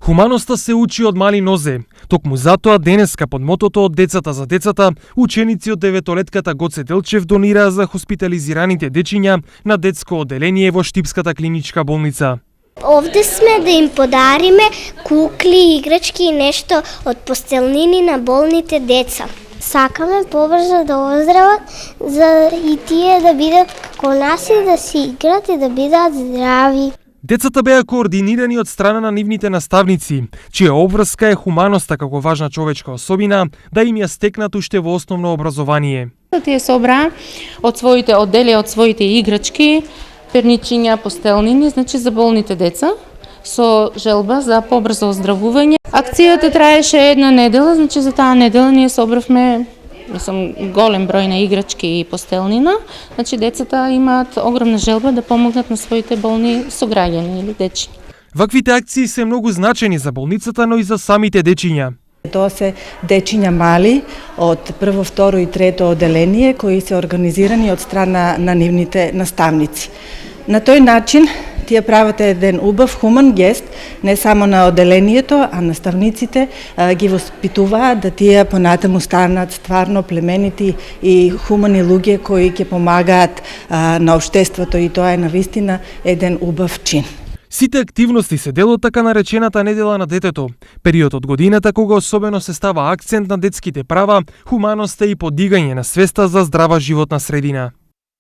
Хуманоста се учи од мали нозе. Токму затоа денеска под мотото од децата за децата, ученици од 9-летката Гоце Делчев донираа за хоспитализираните дечиња на детско одделение во Штипската клиничка болница. Овде сме да им подариме кукли, играчки и нешто од постелнини на болните деца. Сакаме побрзо да оздрават, за и тие да бидат како нас и да си играт и да бидат здрави. Децата беа координирани од страна на нивните наставници, чија обврска е хуманоста како важна човечка особина, да им ја стекнат уште во основно образование. Тие собраа од своите оддели, од своите играчки, перничиња, постелнини, значи за болните деца, со желба за побрзо оздравување. Акцијата траеше една недела, значи за таа недела ние собравме голем број на играчки и постелнина. Значи децата имаат огромна желба да помогнат на своите болни сограѓани или дечи. Ваквите акции се многу значени за болницата, но и за самите дечиња. Тоа се дечиња мали од прво, второ и трето одделение кои се организирани од страна на нивните наставници. На тој начин тие прават еден убав хуман гест не само на одделението, а наставниците ги воспитуваат да тие понатаму станат стварно племенити и хумани луѓе кои ќе помагаат на општеството, и тоа е навистина еден убав чин. Сите активности се дел од така наречената недела на детето, период од годината кога особено се става акцент на детските права, хуманоста и подигање на свеста за здрава животна средина.